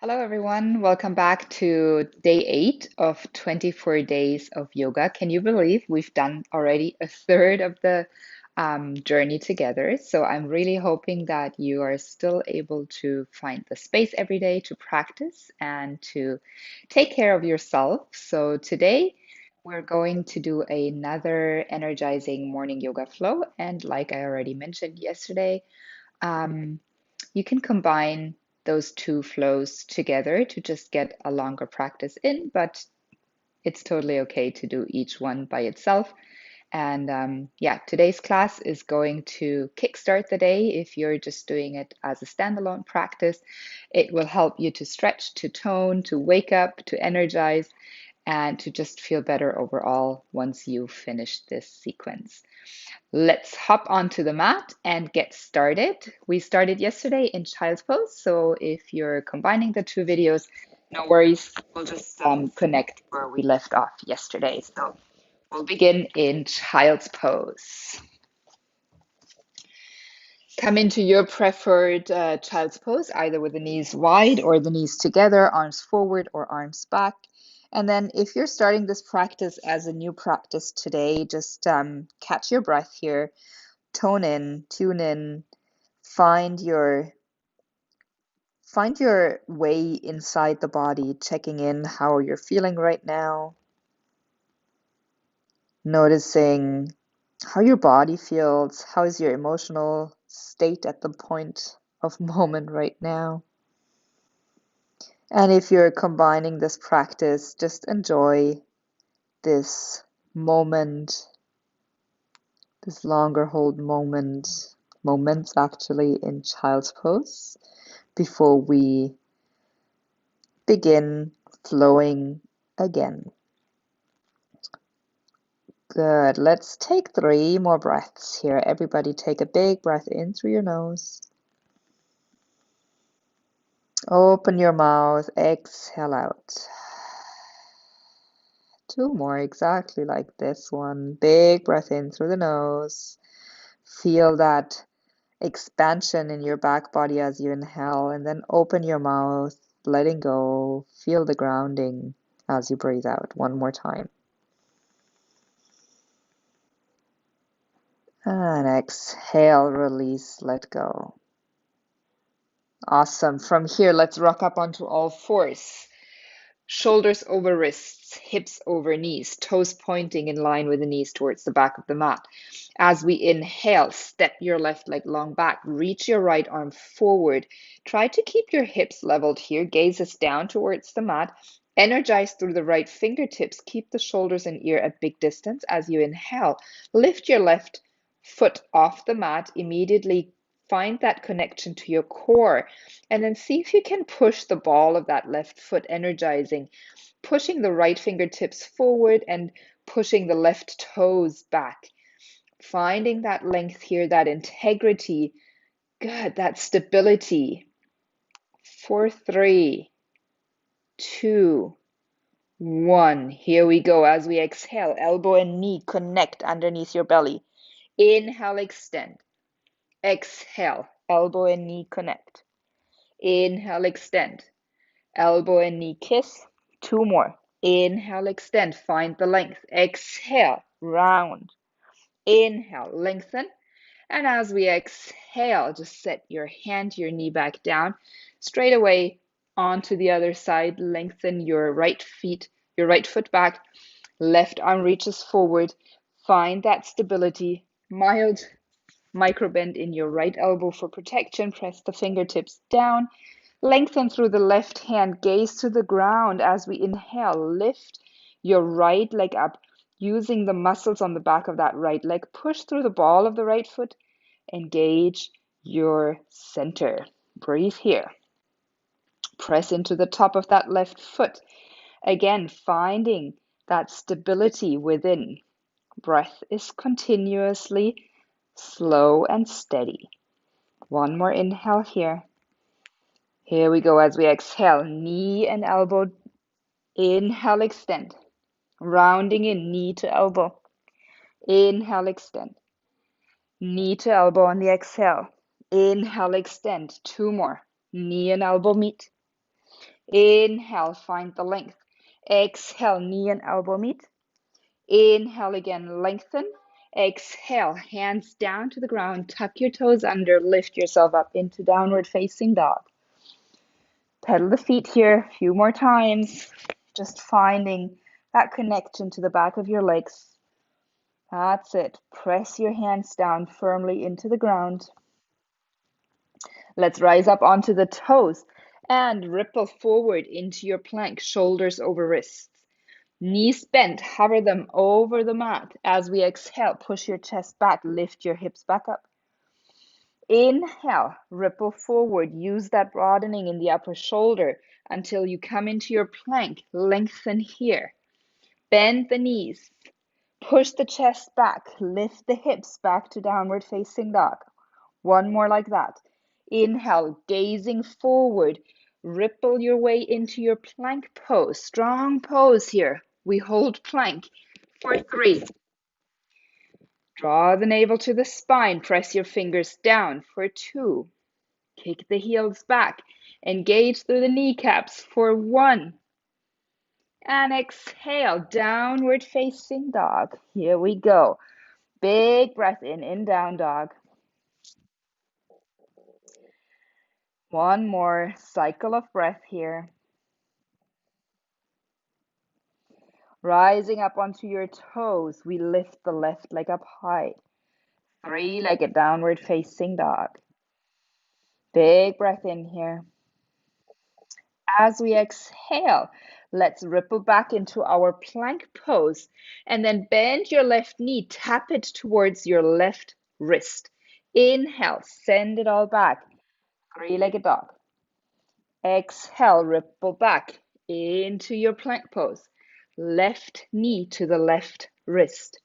Hello, everyone. Welcome back to day 8 of 24 days of yoga. Can you believe we've done already a third of the journey together? So I'm really hoping that you are still able to find the space every day to practice and to take care of yourself. So today we're going to do another energizing morning yoga flow. And like I already mentioned yesterday, um, you can combine those two flows together to just get a longer practice in, but it's totally okay to do each one by itself. And yeah, today's class is going to kickstart the day. If you're just doing it as a standalone practice, it will help you to stretch, to tone, to wake up, to energize, and to just feel better overall once you finish this sequence. Let's hop onto the mat and get started. We started yesterday in child's pose, so if you're combining the two videos, no worries. We'll just connect where we left off yesterday. So we'll begin in child's pose. Come into your preferred child's pose, either with the knees wide or the knees together, arms forward or arms back. And then if you're starting this practice as a new practice today, just catch your breath here, tone in, tune in, find your way inside the body, checking in how you're feeling right now, noticing how your body feels, how is your emotional state at the point of moment right now. And if you're combining this practice, just enjoy this moment, this longer hold moments actually in child's pose before we begin flowing again. Good. Let's take 3 more breaths here. Everybody take a big breath in through your nose. Open your mouth. Exhale out. 2 more, exactly like this one. Big breath in through the nose. Feel that expansion in your back body as you inhale, and then open your mouth, letting go. Feel the grounding as you breathe out. One more time. And exhale, release, let go. Awesome. From here, let's rock up onto all fours. Shoulders over wrists, hips over knees, toes pointing in line with the knees towards the back of the mat. As we inhale, step your left leg long back, reach your right arm forward. Try to keep your hips leveled here, gazes down towards the mat. Energize through the right fingertips. Keep the shoulders and ear at big distance as you inhale. Lift your left foot off the mat. Immediately find that connection to your core. And then see if you can push the ball of that left foot, energizing, pushing the right fingertips forward and pushing the left toes back. Finding that length here, that integrity. Good, that stability. 4, 3, 2, 1. Here we go. As we exhale, elbow and knee connect underneath your belly. Inhale, extend. Exhale, elbow and knee connect. Inhale, extend. Elbow and knee kiss. 2 more. Inhale, extend. Find the length. Exhale, round. Inhale, lengthen. And as we exhale, just set your hand, your knee back down. Straight away onto the other side. Lengthen your right foot back. Left arm reaches forward. Find that stability. Mild micro bend in your right elbow for protection. Press the fingertips down. Lengthen through the left hand, gaze to the ground as we inhale. Lift your right leg up, using the muscles on the back of that right leg. Push through the ball of the right foot. Engage your center. Breathe here. Press into the top of that left foot. Again, finding that stability within. Breath is continuously slow and steady. One more inhale here. Here we go as we exhale, knee and elbow. Inhale, extend. Rounding in, knee to elbow. Inhale, extend. Knee to elbow on the exhale. Inhale, extend. 2 more. Knee and elbow meet. Inhale, find the length. Exhale, knee and elbow meet. Inhale again, lengthen. Exhale, hands down to the ground. Tuck your toes under, lift yourself up into downward facing dog. Pedal the feet here a few more times. Just finding that connection to the back of your legs. That's it. Press your hands down firmly into the ground. Let's rise up onto the toes and ripple forward into your plank, shoulders over wrists. Knees bent, hover them over the mat. As we exhale, push your chest back, lift your hips back up. Inhale, ripple forward. Use that broadening in the upper shoulder until you come into your plank. Lengthen here. Bend the knees. Push the chest back. Lift the hips back to downward facing dog. One more like that. Inhale, gazing forward. Ripple your way into your plank pose. Strong pose here. We hold plank for 3. Draw the navel to the spine. Press your fingers down for 2. Kick the heels back. Engage through the kneecaps for 1. And exhale, downward facing dog. Here we go. Big breath in down dog. One more cycle of breath here. Rising up onto your toes, we lift the left leg up high. 3-legged downward facing dog. Big breath in here. As we exhale, let's ripple back into our plank pose and then bend your left knee, tap it towards your left wrist. Inhale, send it all back. 3-legged dog. Exhale, ripple back into your plank pose. Left knee to the left wrist.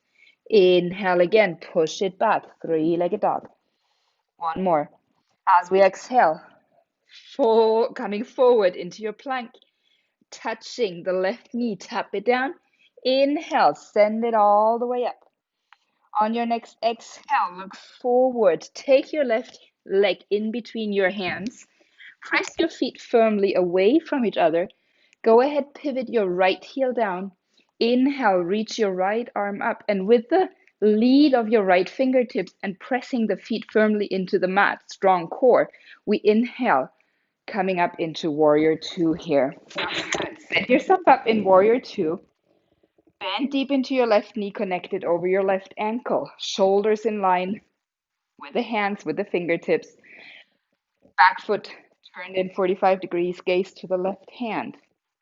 Inhale again, push it back, 3-legged dog. One more. As we exhale, coming forward into your plank, touching the left knee, tap it down. Inhale, send it all the way up. On your next exhale, look forward. Take your left leg in between your hands. Press your feet firmly away from each other. Go ahead, pivot your right heel down. Inhale, reach your right arm up, and with the lead of your right fingertips and pressing the feet firmly into the mat, strong core, we inhale, coming up into warrior 2 here. Set yourself up in warrior 2. Bend deep into your left knee, connected over your left ankle. Shoulders in line with the hands, with the fingertips. Back foot turned in 45 degrees, gaze to the left hand.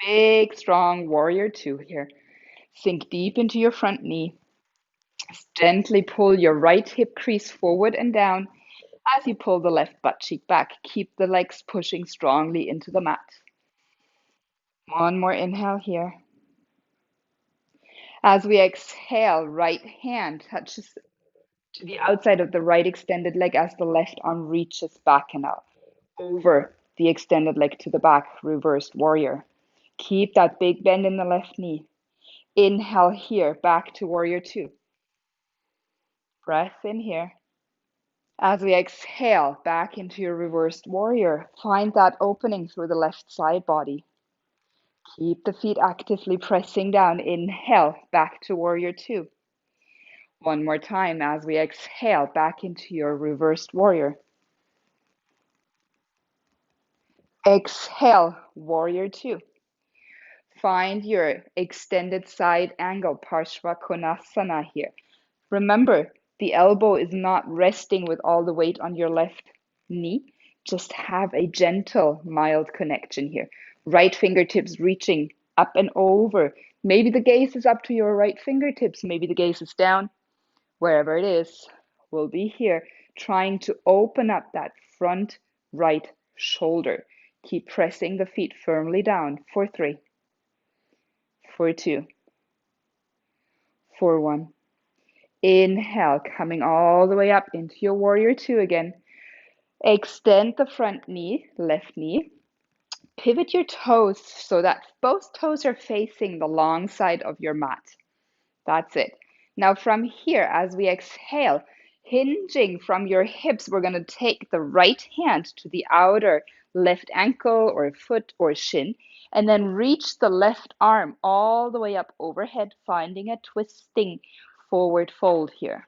Big, strong warrior 2 here. Sink deep into your front knee. Gently pull your right hip crease forward and down as you pull the left butt cheek back. Keep the legs pushing strongly into the mat. One more inhale here. As we exhale, right hand touches to the outside of the right extended leg as the left arm reaches back and out over the extended leg to the back, reversed warrior. Keep that big bend in the left knee. Inhale here, back to warrior 2. Breath in here. As we exhale, back into your reversed warrior. Find that opening through the left side body. Keep the feet actively pressing down. Inhale, back to warrior 2. One more time as we exhale, back into your reversed warrior. Exhale, warrior 2. Find your extended side angle, Parshva Konasana here. Remember, the elbow is not resting with all the weight on your left knee. Just have a gentle, mild connection here. Right fingertips reaching up and over. Maybe the gaze is up to your right fingertips. Maybe the gaze is down. Wherever it is, we'll be here trying to open up that front right shoulder. Keep pressing the feet firmly down for 3, for 2, for 1. Inhale, coming all the way up into your warrior 2 again. Extend the front knee, left knee. Pivot your toes so that both toes are facing the long side of your mat. That's it. Now from here, as we exhale, hinging from your hips, we're going to take the right hand to the outer left ankle or foot or shin, and then reach the left arm all the way up overhead, finding a twisting forward fold here.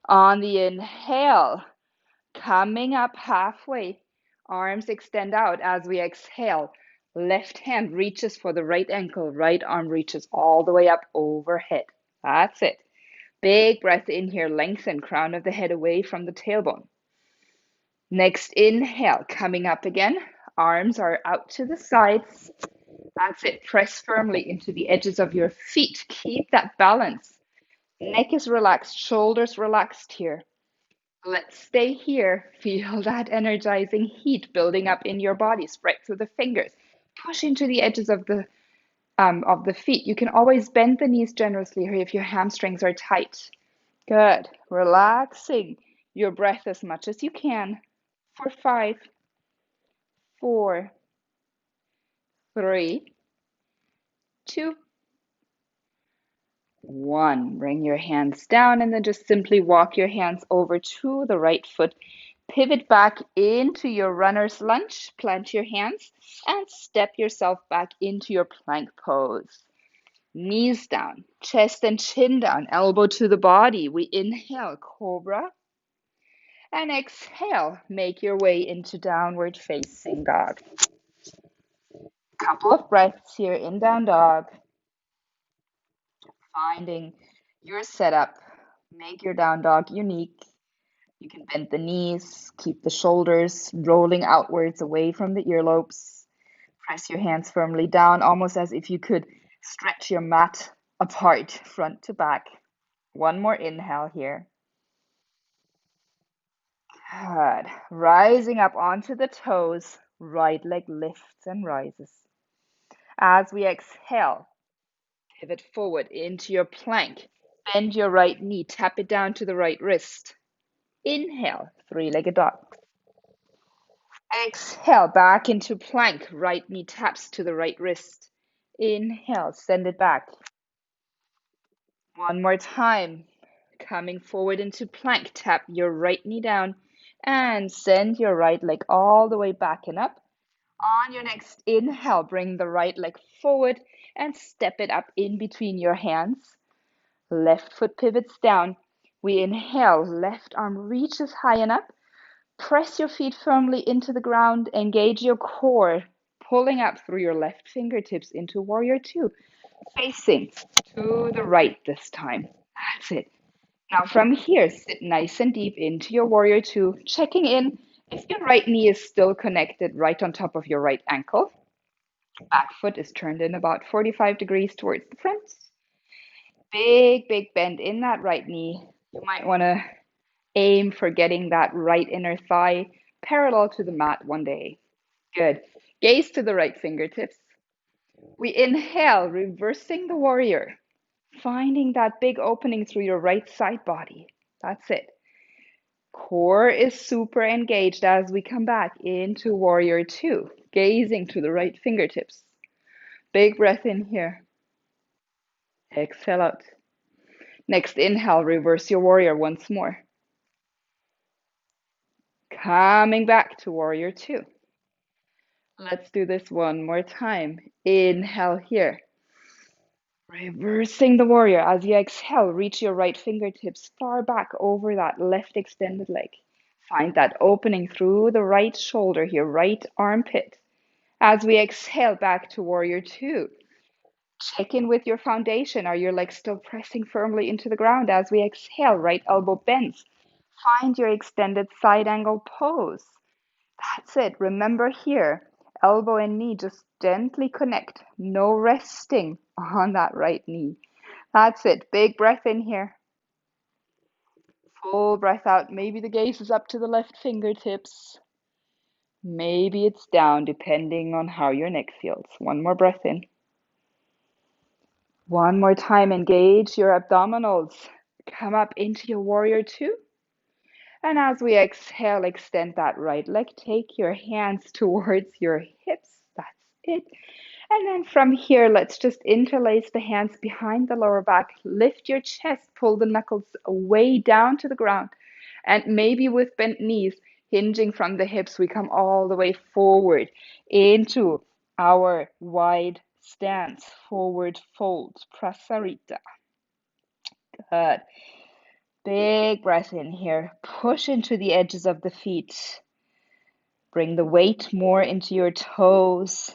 On the inhale, coming up halfway, arms extend out as we exhale. Left hand reaches for the right ankle, right arm reaches all the way up overhead. That's it. Big breath in here, lengthen crown of the head away from the tailbone. Next inhale, coming up again. Arms are out to the sides. That's it. Press firmly into the edges of your feet. Keep that balance. Neck is relaxed, shoulders relaxed here. Let's stay here. Feel that energizing heat building up in your body. Spread through the fingers. Push into the edges of the feet. You can always bend the knees generously here if your hamstrings are tight. Good. Relaxing your breath as much as you can. For 5, 4, 3, 2, 1. Bring your hands down and then just simply walk your hands over to the right foot. Pivot back into your runner's lunge. Plant your hands and step yourself back into your plank pose. Knees down, chest and chin down, elbow to the body. We inhale, cobra. And exhale, make your way into downward facing dog. Couple of breaths here in down dog. Finding your setup. Make your down dog unique. You can bend the knees, keep the shoulders rolling outwards away from the earlobes. Press your hands firmly down, almost as if you could stretch your mat apart, front to back. One more inhale here. Good. Rising up onto the toes, right leg lifts and rises. As we exhale, pivot forward into your plank. Bend your right knee, tap it down to the right wrist. Inhale, three-legged dog. Exhale, back into plank. Right knee taps to the right wrist. Inhale, send it back. One more time. Coming forward into plank, tap your right knee down and send your right leg all the way back and up. On your next inhale, bring the right leg forward and step it up in between your hands. Left foot pivots down. We inhale, left arm reaches high and up. Press your feet firmly into the ground. Engage your core, pulling up through your left fingertips into warrior two. Facing to the right this time. That's it. Now from here, sit nice and deep into your warrior two, checking in if your right knee is still connected right on top of your right ankle. Back foot is turned in about 45 degrees towards the front. Big bend in that right knee. You might want to aim for getting that right inner thigh parallel to the mat one day. Good. Gaze to the right fingertips. We inhale, reversing the warrior, finding that big opening through your right side body. That's it. Core is super engaged as we come back into warrior two, gazing to the right fingertips. Big breath in here. Exhale out. Next inhale, reverse your warrior once more. Coming back to warrior two. Let's do this one more time. Inhale here. Reversing the warrior. As you exhale, reach your right fingertips far back over that left extended leg. Find that opening through the right shoulder here, right armpit. As we exhale back to warrior two, check in with your foundation. Are your legs still pressing firmly into the ground? As we exhale, right elbow bends. Find your extended side angle pose. That's it. Remember here, elbow and knee just gently connect. No resting on that right knee. That's it. Big breath in here. Full breath out. Maybe the gaze is up to the left fingertips. Maybe it's down, depending on how your neck feels. One more breath in. One more time, engage your abdominals. Come up into your warrior two. And as we exhale, extend that right leg. Take your hands towards your hips. That's it. And then from here, let's just interlace the hands behind the lower back. Lift your chest, pull the knuckles way down to the ground. And maybe with bent knees, hinging from the hips, we come all the way forward into our wide stance, forward fold, prasarita. Good. Big breath in here. Push into the edges of the feet. Bring the weight more into your toes.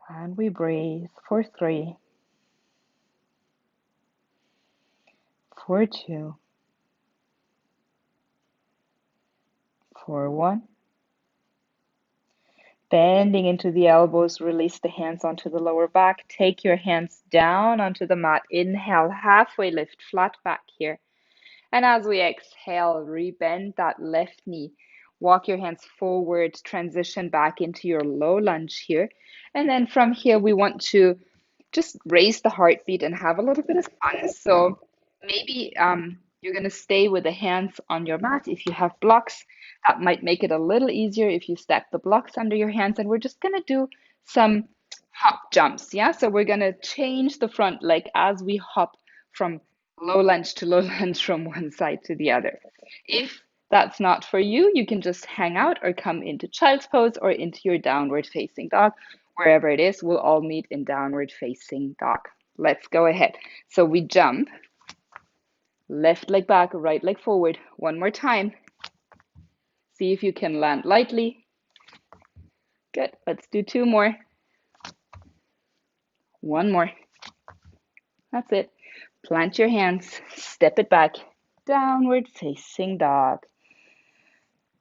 And we breathe for 3, for 2, for 1. Bending into the elbows, release the hands onto the lower back. Take your hands down onto the mat. Inhale, halfway lift, flat back here. And as we exhale, rebend that left knee. Walk your hands forward, transition back into your low lunge here. And then from here, we want to just raise the heartbeat and have a little bit of fun. So maybe you're going to stay with the hands on your mat. If you have blocks, that might make it a little easier if you stack the blocks under your hands. And we're just going to do some hop jumps. Yeah, so we're going to change the front leg as we hop from low lunge to low lunge from one side to the other. If that's not for you, you can just hang out or come into child's pose or into your downward facing dog. Wherever it is, we'll all meet in downward facing dog. Let's go ahead. So we jump, left leg back, right leg forward. One more time. See if you can land lightly. Good. Let's do 2 more. 1 more. That's it. Plant your hands, step it back, downward facing dog.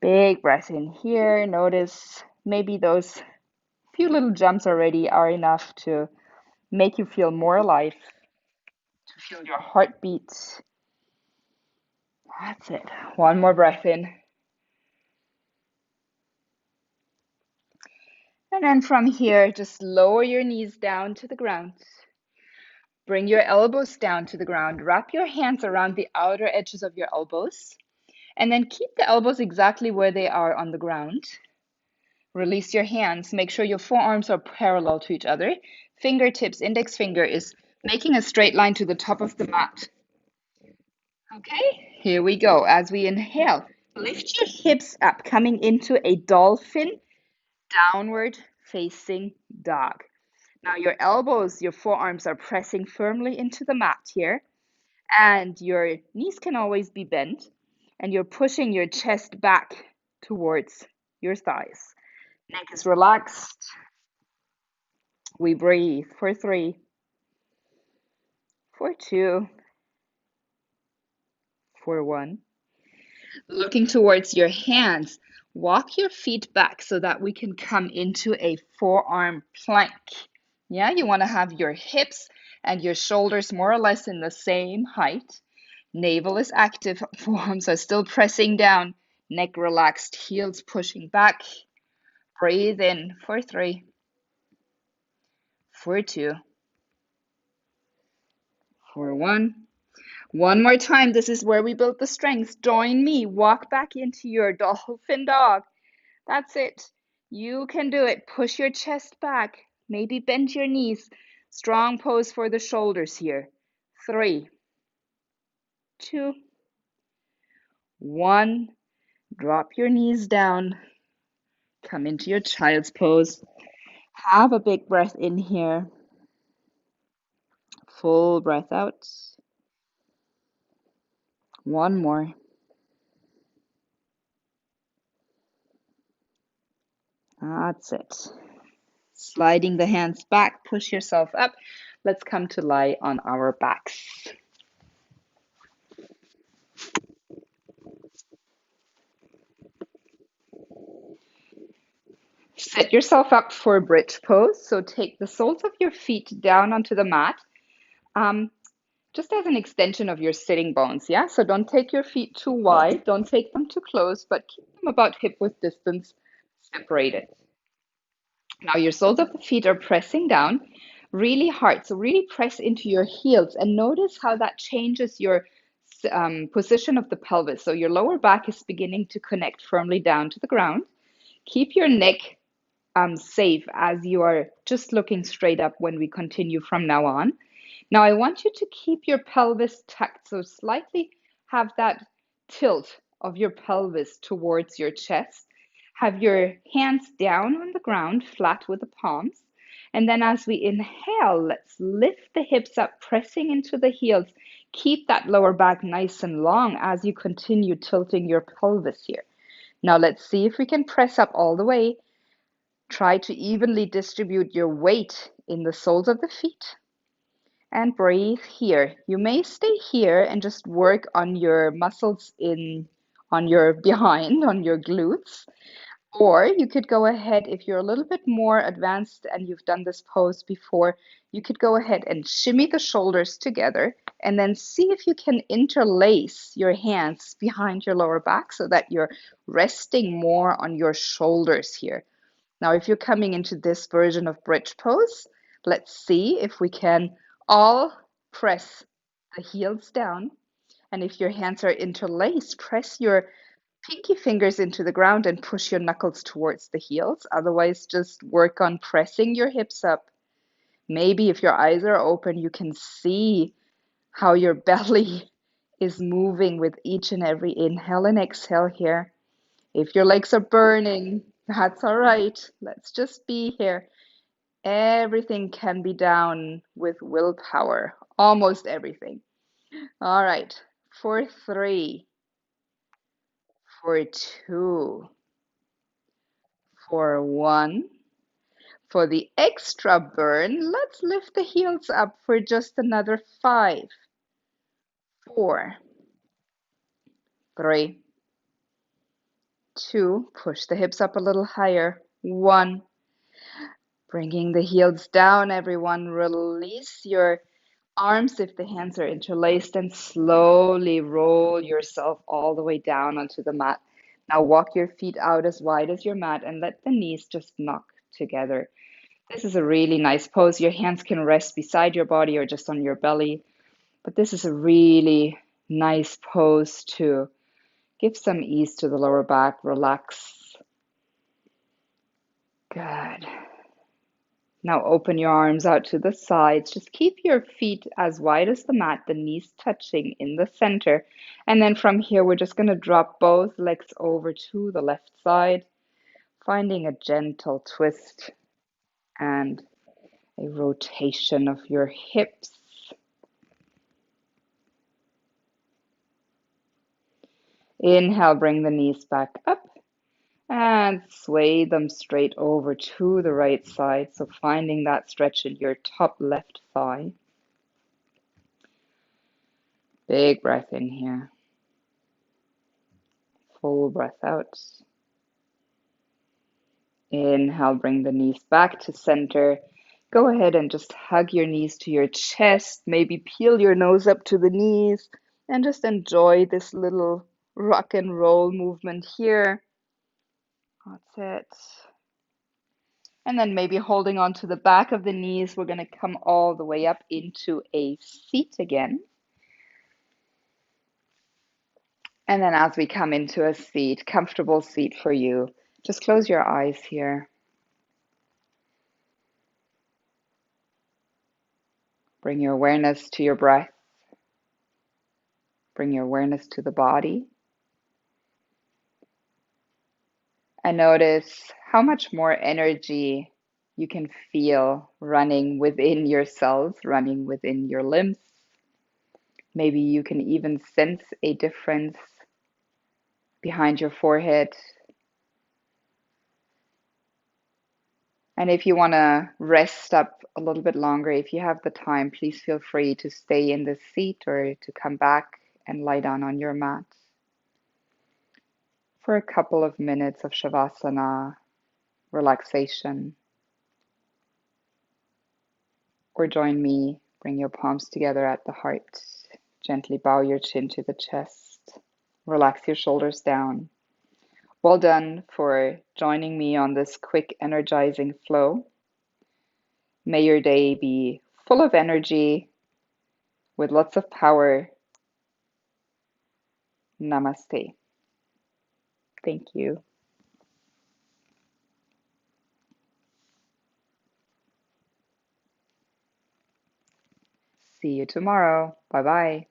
Big breath in here. Notice maybe those few little jumps already are enough to make you feel more alive, to feel your heartbeat. That's it. 1 more breath in. And then from here, just lower your knees down to the ground. Bring your elbows down to the ground. Wrap your hands around the outer edges of your elbows. And then keep the elbows exactly where they are on the ground. Release your hands. Make sure your forearms are parallel to each other. Fingertips, index finger is making a straight line to the top of the mat. Okay, here we go. As we inhale, lift your hips up, coming into a dolphin downward facing dog. Now your elbows, your forearms are pressing firmly into the mat here, and your knees can always be bent, and you're pushing your chest back towards your thighs. Neck is relaxed. We breathe for 3, for 2, for 1. Looking towards your hands, walk your feet back so that we can come into a forearm plank. Yeah, you want to have your hips and your shoulders more or less in the same height. Navel is active, forearms are still pressing down, neck relaxed, heels pushing back. Breathe in for 3, for 2, for 1. One more time. This is where we build the strength. Join me. Walk back into your dolphin dog. That's it. You can do it. Push your chest back. Maybe bend your knees. Strong pose for the shoulders here. 3, 2, 1. Drop your knees down. Come into your child's pose. Have a big breath in here. Full breath out. 1 more. That's it. Sliding the hands back, push yourself up. Let's come to lie on our backs. Set yourself up for a bridge pose. So take the soles of your feet down onto the mat, just as an extension of your sitting bones. Yeah, so don't take your feet too wide, don't take them too close, but keep them about hip width distance separated. Now your soles of the feet are pressing down really hard. So really press into your heels and notice how that changes your position of the pelvis. So your lower back is beginning to connect firmly down to the ground. Keep your neck safe as you are just looking straight up when we continue from now on. Now I want you to keep your pelvis tucked, so slightly have that tilt of your pelvis towards your chest. Have your hands down on the ground, flat with the palms. And then as we inhale, let's lift the hips up, pressing into the heels. Keep that lower back nice and long as you continue tilting your pelvis here. Now let's see if we can press up all the way. Try to evenly distribute your weight in the soles of the feet and breathe here. You may stay here and just work on your muscles on your behind, on your glutes. Or you could go ahead, if you're a little bit more advanced and you've done this pose before, you could go ahead and shimmy the shoulders together and then see if you can interlace your hands behind your lower back so that you're resting more on your shoulders here. Now, if you're coming into this version of bridge pose, let's see if we can all press the heels down. And if your hands are interlaced, press your pinky fingers into the ground and push your knuckles towards the heels. Otherwise, just work on pressing your hips up. Maybe if your eyes are open, you can see how your belly is moving with each and every inhale and exhale here. If your legs are burning, that's all right. Let's just be here. Everything can be done with willpower, almost everything. All right, for 3, for 2, for 1. For the extra burn, let's lift the heels up for just another 5, 4, 3, 2. Push the hips up a little higher. 1. Bringing the heels down, everyone. Release your arms if the hands are interlaced and slowly roll yourself all the way down onto the mat. Now walk your feet out as wide as your mat and let the knees just knock together. This is a really nice pose. Your hands can rest beside your body or just on your belly, but this is a really nice pose to give some ease to the lower back. Relax. Good. Now open your arms out to the sides. Just keep your feet as wide as the mat, the knees touching in the center. And then from here, we're just going to drop both legs over to the left side, finding a gentle twist and a rotation of your hips. Inhale, bring the knees back up and sway them straight over to the right side. So finding that stretch in your top left thigh. Big breath in here. Full breath out. Inhale, bring the knees back to center. Go ahead and just hug your knees to your chest. Maybe peel your nose up to the knees and just enjoy this little rock and roll movement here. That's it. And then maybe holding on to the back of the knees, we're going to come all the way up into a seat again. And then as we come into a seat, comfortable seat for you, just close your eyes here. Bring your awareness to your breath. Bring your awareness to the body. And notice how much more energy you can feel running within your cells, running within your limbs. Maybe you can even sense a difference behind your forehead. And if you want to rest up a little bit longer, if you have the time, please feel free to stay in this seat or to come back and lie down on your mat for a couple of minutes of Shavasana, relaxation. Or join me, bring your palms together at the heart. Gently bow your chin to the chest. Relax your shoulders down. Well done for joining me on this quick energizing flow. May your day be full of energy, with lots of power. Namaste. Thank you. See you tomorrow. Bye bye.